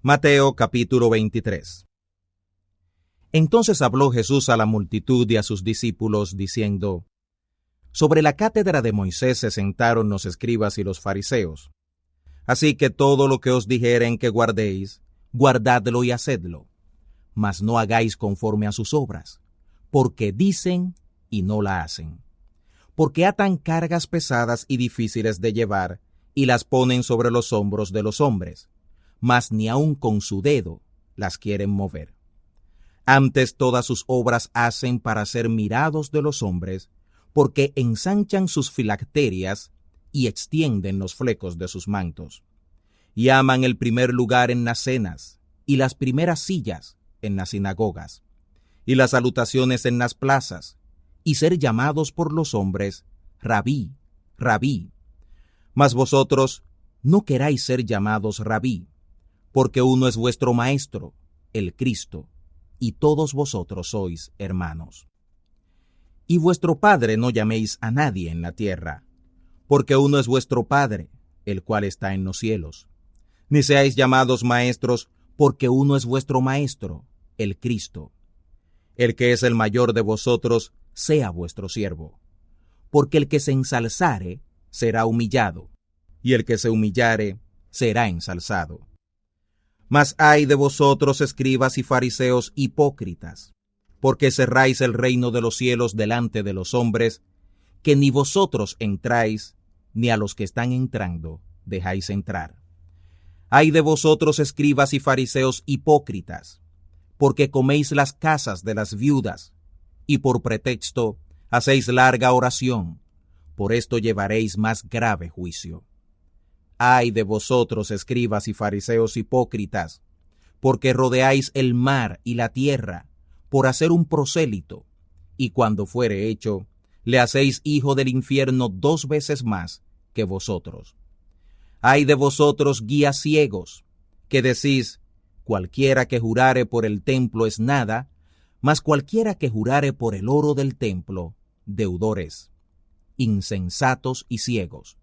Mateo capítulo 23. Entonces habló Jesús a la multitud y a sus discípulos, diciendo: Sobre la cátedra de Moisés se sentaron los escribas y los fariseos. Así que todo lo que os dijeren que guardéis, guardadlo y hacedlo. Mas no hagáis conforme a sus obras, porque dicen y no la hacen. Porque atan cargas pesadas y difíciles de llevar, y las ponen sobre los hombros de los hombres, mas ni aun con su dedo las quieren mover. Antes todas sus obras hacen para ser mirados de los hombres, porque ensanchan sus filacterias y extienden los flecos de sus mantos. Y aman el primer lugar en las cenas, y las primeras sillas en las sinagogas, y las salutaciones en las plazas, y ser llamados por los hombres, Rabí, Rabí. Mas vosotros no queráis ser llamados Rabí, porque uno es vuestro Maestro, el Cristo, y todos vosotros sois hermanos. Y vuestro Padre no llaméis a nadie en la tierra, porque uno es vuestro Padre, el cual está en los cielos. Ni seáis llamados maestros, porque uno es vuestro Maestro, el Cristo. El que es el mayor de vosotros, sea vuestro siervo. Porque el que se ensalzare, será humillado, y el que se humillare, será ensalzado. Mas ay de vosotros, escribas y fariseos hipócritas, porque cerráis el reino de los cielos delante de los hombres, que ni vosotros entráis, ni a los que están entrando dejáis entrar. Ay de vosotros, escribas y fariseos hipócritas, porque coméis las casas de las viudas, y por pretexto hacéis larga oración, por esto llevaréis más grave juicio. Ay de vosotros, escribas y fariseos hipócritas, porque rodeáis el mar y la tierra por hacer un prosélito, y cuando fuere hecho, le hacéis hijo del infierno 2 veces más que vosotros. Ay de vosotros, guías ciegos, que decís: cualquiera que jurare por el templo es nada, mas cualquiera que jurare por el oro del templo, deudor es. Insensatos y ciegos,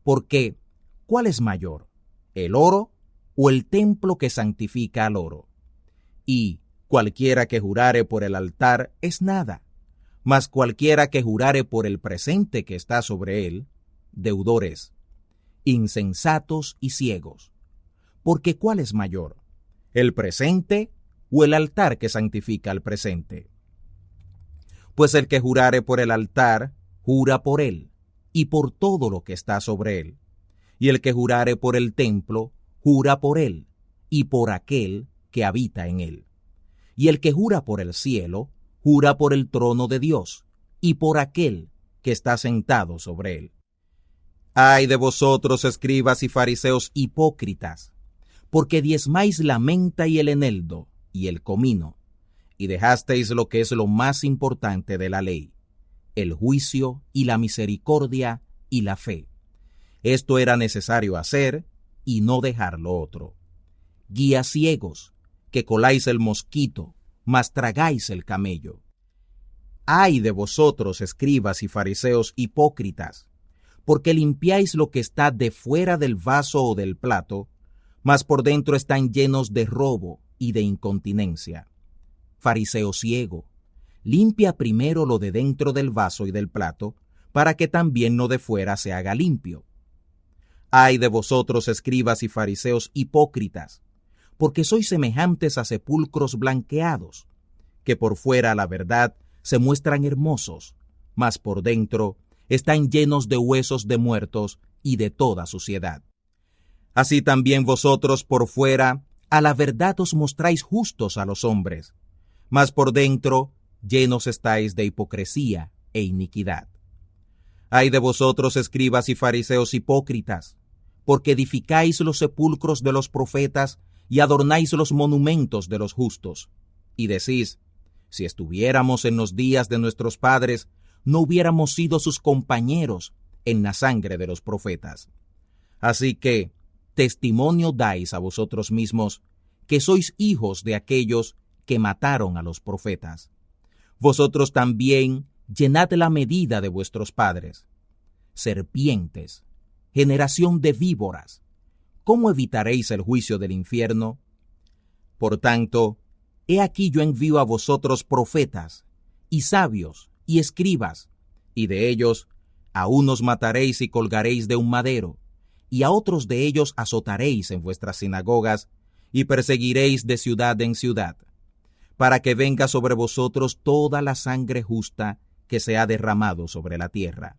porque ¿cuál es mayor, el oro o el templo que santifica al oro? Y cualquiera que jurare por el altar es nada, mas cualquiera que jurare por el presente que está sobre él, deudor es. Insensatos y ciegos, porque ¿cuál es mayor, el presente o el altar que santifica al presente? Pues el que jurare por el altar, jura por él, y por todo lo que está sobre él. Y el que jurare por el templo, jura por él, y por aquel que habita en él. Y el que jura por el cielo, jura por el trono de Dios, y por aquel que está sentado sobre él. Ay de vosotros, escribas y fariseos hipócritas, porque diezmáis la menta y el eneldo, y el comino, y dejasteis lo que es lo más importante de la ley, el juicio y la misericordia y la fe. Esto era necesario hacer, y no dejar lo otro. Guías ciegos, que coláis el mosquito, mas tragáis el camello. Ay de vosotros, escribas y fariseos hipócritas, porque limpiáis lo que está de fuera del vaso o del plato, mas por dentro están llenos de robo y de incontinencia. Fariseo ciego, limpia primero lo de dentro del vaso y del plato, para que también lo de fuera se haga limpio. Ay de vosotros, escribas y fariseos hipócritas, porque sois semejantes a sepulcros blanqueados, que por fuera, a la verdad, se muestran hermosos, mas por dentro están llenos de huesos de muertos y de toda suciedad. Así también vosotros por fuera, a la verdad os mostráis justos a los hombres, mas por dentro llenos estáis de hipocresía e iniquidad. Ay de vosotros, escribas y fariseos hipócritas, porque edificáis los sepulcros de los profetas y adornáis los monumentos de los justos, y decís: si estuviéramos en los días de nuestros padres, no hubiéramos sido sus compañeros en la sangre de los profetas. Así que testimonio dais a vosotros mismos que sois hijos de aquellos que mataron a los profetas. Vosotros también llenad la medida de vuestros padres. Serpientes, generación de víboras, ¿cómo evitaréis el juicio del infierno? Por tanto, he aquí yo envío a vosotros profetas, y sabios, y escribas, y de ellos a unos mataréis y colgaréis de un madero, y a otros de ellos azotaréis en vuestras sinagogas, y perseguiréis de ciudad en ciudad, para que venga sobre vosotros toda la sangre justa que se ha derramado sobre la tierra,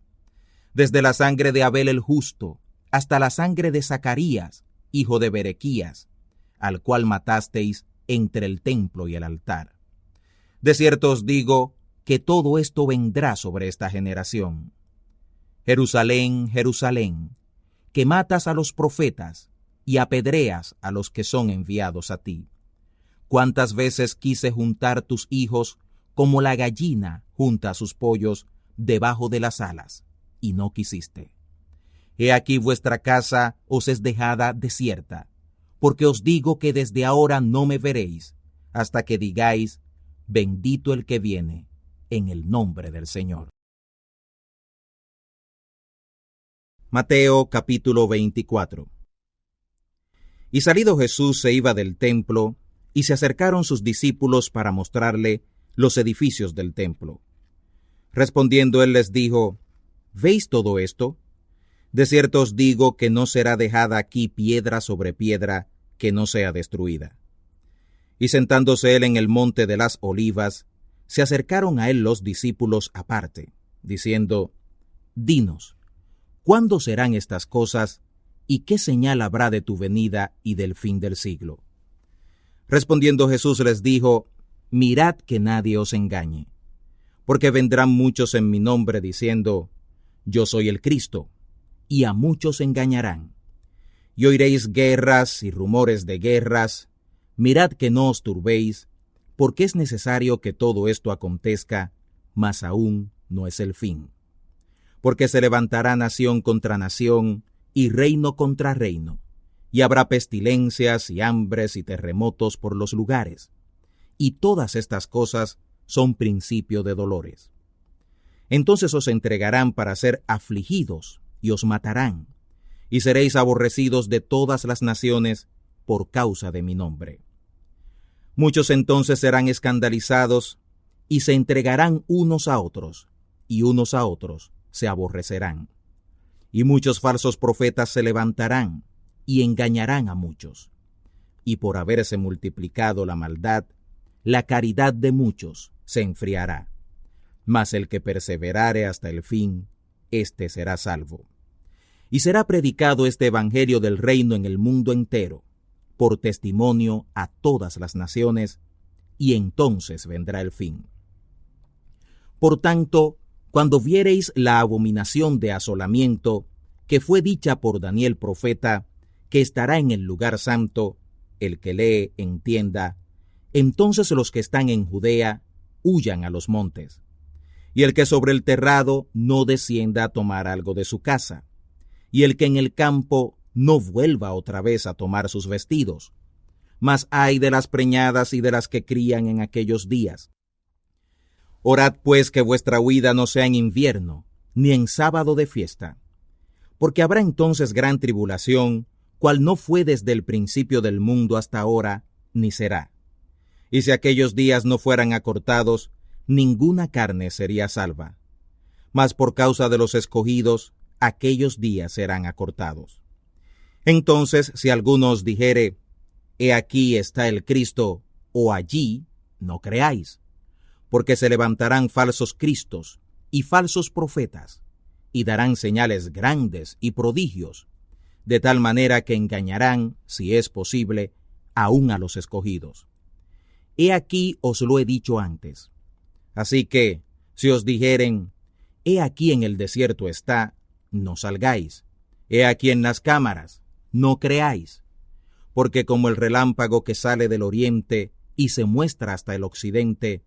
desde la sangre de Abel el justo, hasta la sangre de Zacarías, hijo de Berequías, al cual matasteis entre el templo y el altar. De cierto os digo que todo esto vendrá sobre esta generación. Jerusalén, Jerusalén, que matas a los profetas y apedreas a los que son enviados a ti. Cuántas veces quise juntar tus hijos como la gallina junta sus pollos debajo de las alas, y no quisiste. He aquí vuestra casa os es dejada desierta, porque os digo que desde ahora no me veréis, hasta que digáis, bendito el que viene, en el nombre del Señor. Mateo capítulo 24. Y salido Jesús se iba del templo, y se acercaron sus discípulos para mostrarle los edificios del templo. Respondiendo él les dijo, ¿veis todo esto? De cierto os digo que no será dejada aquí piedra sobre piedra que no sea destruida. Y sentándose él en el monte de las Olivas, se acercaron a él los discípulos aparte, diciendo, Dinos, ¿cuándo serán estas cosas, y qué señal habrá de tu venida y del fin del siglo? Respondiendo Jesús les dijo, Mirad que nadie os engañe, porque vendrán muchos en mi nombre diciendo, Yo soy el Cristo, y a muchos engañarán. Y oiréis guerras y rumores de guerras. Mirad que no os turbéis, porque es necesario que todo esto acontezca, mas aún no es el fin. Porque se levantará nación contra nación, y reino contra reino, y habrá pestilencias y hambres y terremotos por los lugares. Y todas estas cosas son principio de dolores. Entonces os entregarán para ser afligidos, y os matarán, y seréis aborrecidos de todas las naciones por causa de mi nombre. Muchos entonces serán escandalizados, y se entregarán unos a otros, y unos a otros se aborrecerán. Y muchos falsos profetas se levantarán, y engañarán a muchos. Y por haberse multiplicado la maldad, la caridad de muchos se enfriará. Mas el que perseverare hasta el fin, éste será salvo. Y será predicado este evangelio del reino en el mundo entero, por testimonio a todas las naciones, y entonces vendrá el fin. Por tanto, cuando viereis la abominación de asolamiento, que fue dicha por Daniel profeta, que estará en el lugar santo, el que lee entienda, entonces los que están en Judea huyan a los montes. Y el que sobre el terrado no descienda a tomar algo de su casa, y el que en el campo no vuelva otra vez a tomar sus vestidos. Mas ay de las preñadas y de las que crían en aquellos días. Orad pues que vuestra huida no sea en invierno, ni en sábado de fiesta, porque habrá entonces gran tribulación, cual no fue desde el principio del mundo hasta ahora, ni será. Y si aquellos días no fueran acortados, ninguna carne sería salva. Mas por causa de los escogidos, aquellos días serán acortados. Entonces, si alguno os dijere, he aquí está el Cristo, o allí, no creáis, porque se levantarán falsos cristos y falsos profetas, y darán señales grandes y prodigios, de tal manera que engañarán, si es posible, aún a los escogidos. He aquí os lo he dicho antes. Así que, si os dijeren, he aquí en el desierto está, no salgáis. He aquí en las cámaras, no creáis. Porque como el relámpago que sale del oriente y se muestra hasta el occidente,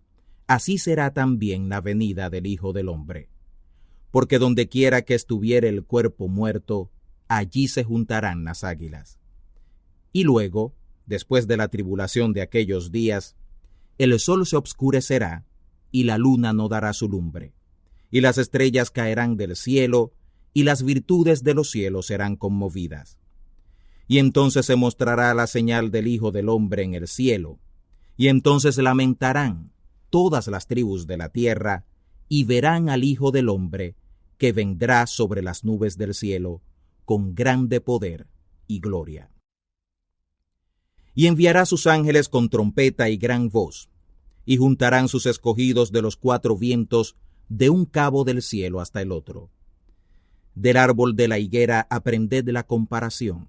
así será también la venida del Hijo del Hombre. Porque donde quiera que estuviere el cuerpo muerto, allí se juntarán las águilas. Y luego, después de la tribulación de aquellos días, el sol se obscurecerá, y la luna no dará su lumbre, y las estrellas caerán del cielo, y las virtudes de los cielos serán conmovidas. Y entonces se mostrará la señal del Hijo del Hombre en el cielo, y entonces lamentarán todas las tribus de la tierra, y verán al Hijo del Hombre, que vendrá sobre las nubes del cielo, con grande poder y gloria. Y enviará sus ángeles con trompeta y gran voz, y juntarán sus escogidos de los cuatro vientos, de un cabo del cielo hasta el otro. Del árbol de la higuera aprended la comparación.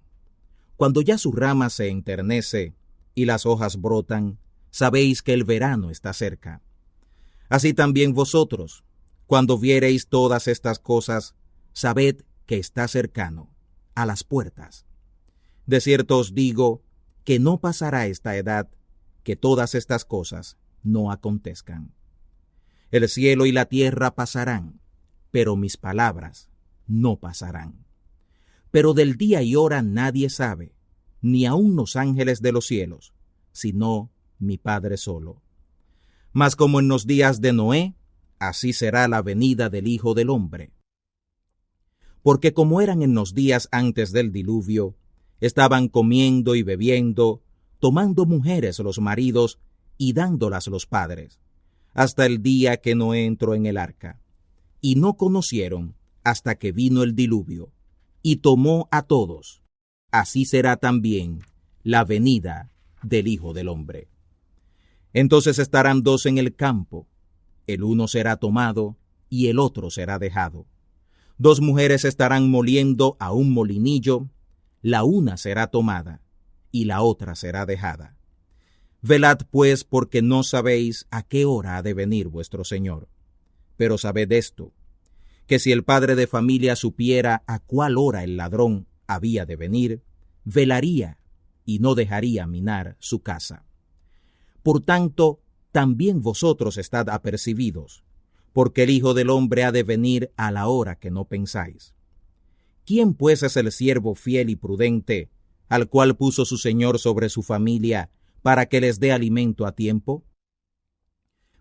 Cuando ya su rama se enternece y las hojas brotan, sabéis que el verano está cerca. Así también vosotros, cuando viereis todas estas cosas, sabed que está cercano, a las puertas. De cierto os digo que no pasará esta edad, que todas estas cosas no acontezcan. El cielo y la tierra pasarán, pero mis palabras no pasarán. Pero del día y hora nadie sabe, ni aun los ángeles de los cielos, sino mi Padre solo. Mas como en los días de Noé, así será la venida del Hijo del Hombre. Porque como eran en los días antes del diluvio, estaban comiendo y bebiendo, tomando mujeres los maridos y dándolas los padres, hasta el día que Noé entró en el arca. Y no conocieron hasta que vino el diluvio, y tomó a todos. Así será también la venida del Hijo del Hombre. Entonces estarán dos en el campo, el uno será tomado y el otro será dejado. Dos mujeres estarán moliendo a un molinillo, la una será tomada y la otra será dejada. Velad pues, porque no sabéis a qué hora ha de venir vuestro Señor. Pero sabed esto, que si el padre de familia supiera a cuál hora el ladrón había de venir, velaría y no dejaría minar su casa. Por tanto, también vosotros estad apercibidos, porque el Hijo del Hombre ha de venir a la hora que no pensáis. ¿Quién pues es el siervo fiel y prudente, al cual puso su Señor sobre su familia, para que les dé alimento a tiempo?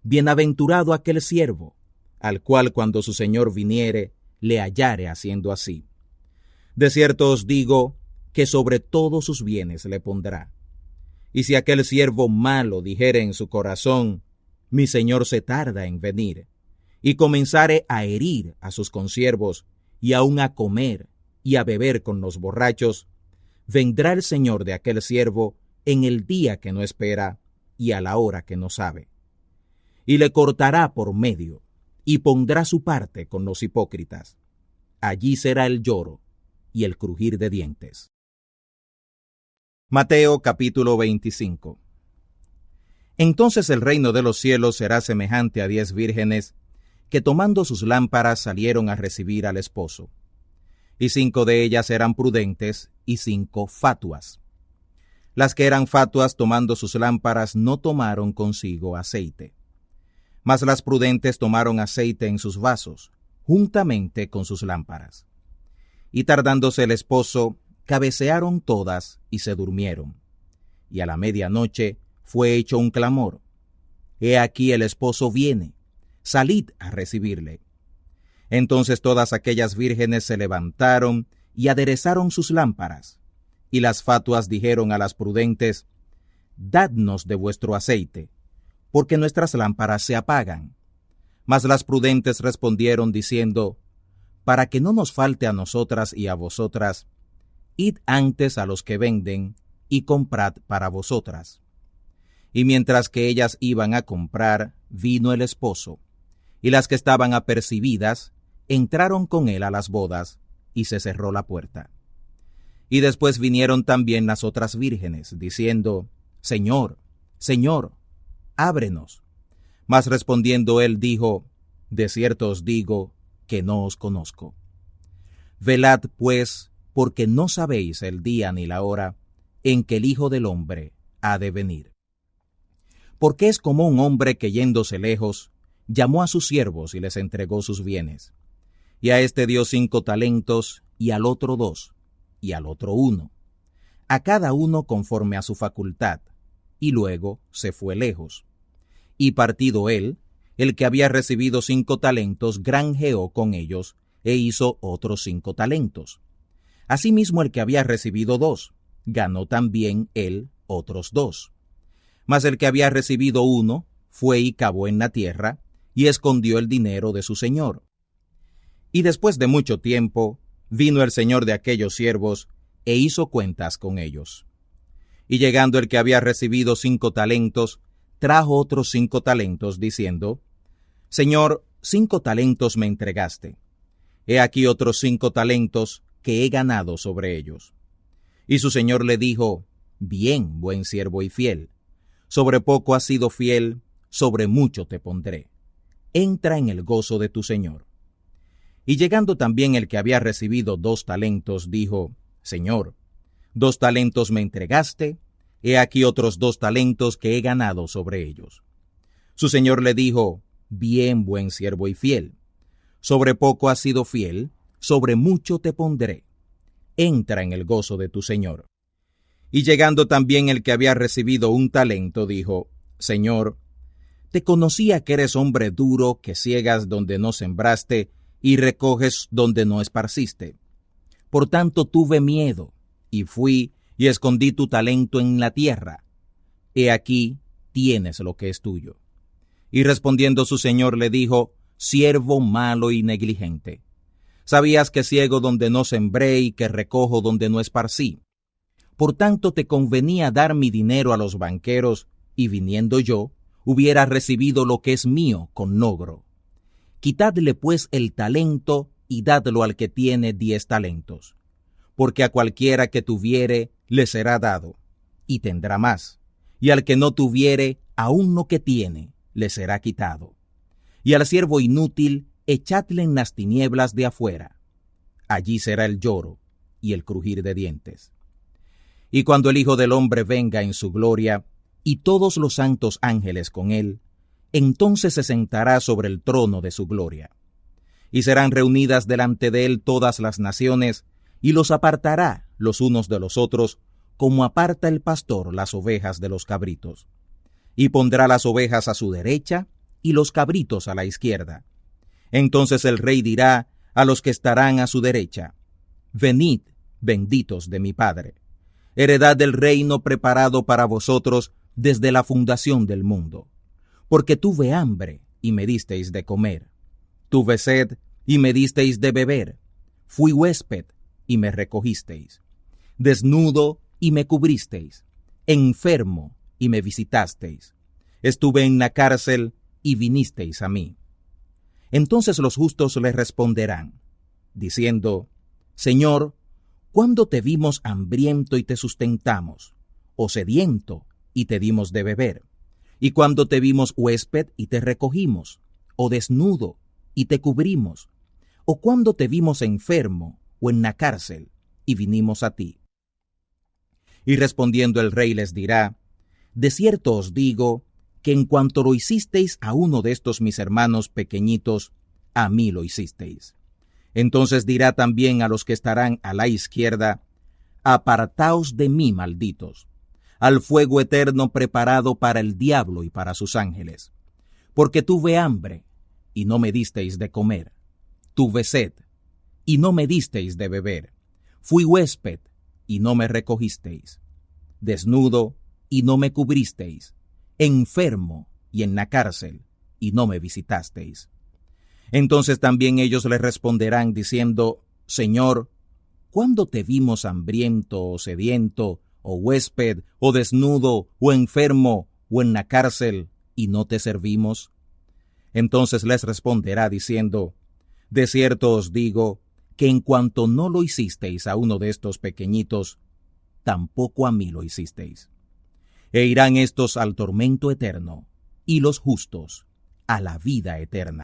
Bienaventurado aquel siervo, al cual cuando su Señor viniere, le hallare haciendo así. De cierto os digo, que sobre todos sus bienes le pondrá. Y si aquel siervo malo dijere en su corazón, mi señor se tarda en venir, y comenzare a herir a sus consiervos, y aun a comer y a beber con los borrachos, vendrá el señor de aquel siervo en el día que no espera, y a la hora que no sabe. Y le cortará por medio, y pondrá su parte con los hipócritas. Allí será el lloro y el crujir de dientes. Mateo capítulo 25. Entonces el reino de los cielos será semejante a 10 vírgenes, que tomando sus lámparas salieron a recibir al esposo. Y 5 de ellas eran prudentes, y 5 fatuas. Las que eran fatuas tomando sus lámparas no tomaron consigo aceite. Mas las prudentes tomaron aceite en sus vasos, juntamente con sus lámparas. Y tardándose el esposo, cabecearon todas y se durmieron. Y a la medianoche fue hecho un clamor: He aquí el esposo viene, salid a recibirle. Entonces todas aquellas vírgenes se levantaron y aderezaron sus lámparas. Y las fatuas dijeron a las prudentes: Dadnos de vuestro aceite, porque nuestras lámparas se apagan. Mas las prudentes respondieron diciendo: Para que no nos falte a nosotras y a vosotras, id antes a los que venden y comprad para vosotras. Y mientras que ellas iban a comprar, vino el esposo, y las que estaban apercibidas entraron con él a las bodas, y se cerró la puerta. Y después vinieron también las otras vírgenes, diciendo: Señor, Señor, ábrenos. Mas respondiendo él dijo: De cierto os digo que no os conozco. Velad pues, porque no sabéis el día ni la hora en que el Hijo del Hombre ha de venir. Porque es como un hombre que yéndose lejos, llamó a sus siervos y les entregó sus bienes. Y a este dio 5 talentos, y al otro 2, y al otro 1, a cada uno conforme a su facultad, y luego se fue lejos. Y partido él, el que había recibido 5 talentos, granjeó con ellos, e hizo otros 5 talentos. Asimismo el que había recibido 2, ganó también él otros 2. Mas el que había recibido 1 fue y cavó en la tierra, y escondió el dinero de su señor. Y después de mucho tiempo, vino el señor de aquellos siervos, e hizo cuentas con ellos. Y llegando el que había recibido 5 talentos, trajo otros 5 talentos, diciendo: Señor, 5 talentos me entregaste. He aquí otros 5 talentos que he ganado sobre ellos. Y su señor le dijo: Bien, buen siervo y fiel. Sobre poco has sido fiel, sobre mucho te pondré. Entra en el gozo de tu señor. Y llegando también el que había recibido 2 talentos, dijo: Señor, 2 talentos me entregaste, he aquí otros 2 talentos que he ganado sobre ellos. Su señor le dijo: Bien, buen siervo y fiel. Sobre poco has sido fiel, sobre mucho te pondré. Entra en el gozo de tu señor. Y llegando también el que había recibido 1 talento, dijo: Señor, te conocía que eres hombre duro, que ciegas donde no sembraste, y recoges donde no esparciste. Por tanto tuve miedo, y fui y escondí tu talento en la tierra. He aquí, tienes lo que es tuyo. Y respondiendo su señor le dijo: Siervo malo y negligente. Sabías que ciego donde no sembré y que recojo donde no esparcí. Por tanto te convenía dar mi dinero a los banqueros, y viniendo yo, hubiera recibido lo que es mío con logro. Quitadle pues el talento y dadlo al que tiene 10 talentos. Porque a cualquiera que tuviere le será dado, y tendrá más. Y al que no tuviere, aun lo que tiene, le será quitado. Y al siervo inútil, echadle en las tinieblas de afuera. Allí será el lloro y el crujir de dientes. Y cuando el Hijo del Hombre venga en su gloria, y todos los santos ángeles con él, entonces se sentará sobre el trono de su gloria. Y serán reunidas delante de él todas las naciones, y los apartará los unos de los otros, como aparta el pastor las ovejas de los cabritos. Y pondrá las ovejas a su derecha, y los cabritos a la izquierda. Entonces el rey dirá a los que estarán a su derecha: Venid, benditos de mi Padre, heredad del reino preparado para vosotros desde la fundación del mundo. Porque tuve hambre, y me disteis de comer. Tuve sed, y me disteis de beber. Fui huésped, y me recogisteis. Desnudo, y me cubristeis. Enfermo, y me visitasteis. Estuve en la cárcel, y vinisteis a mí. Entonces los justos le responderán, diciendo: Señor, ¿cuándo te vimos hambriento y te sustentamos, o sediento y te dimos de beber? ¿Y cuándo te vimos huésped y te recogimos, o desnudo y te cubrimos? ¿O cuándo te vimos enfermo o en la cárcel y vinimos a ti? Y respondiendo el rey les dirá: De cierto os digo, que en cuanto lo hicisteis a uno de estos mis hermanos pequeñitos, a mí lo hicisteis. Entonces dirá también a los que estarán a la izquierda: Apartaos de mí, malditos, al fuego eterno preparado para el diablo y para sus ángeles. Porque tuve hambre, y no me disteis de comer. Tuve sed, y no me disteis de beber. Fui huésped, y no me recogisteis. Desnudo, y no me cubristeis. Enfermo, y en la cárcel, y no me visitasteis. Entonces también ellos le responderán diciendo: Señor, ¿cuándo te vimos hambriento o sediento, o huésped, o desnudo, o enfermo, o en la cárcel, y no te servimos? Entonces les responderá diciendo: De cierto os digo, que en cuanto no lo hicisteis a uno de estos pequeñitos, tampoco a mí lo hicisteis. E irán estos al tormento eterno, y los justos a la vida eterna.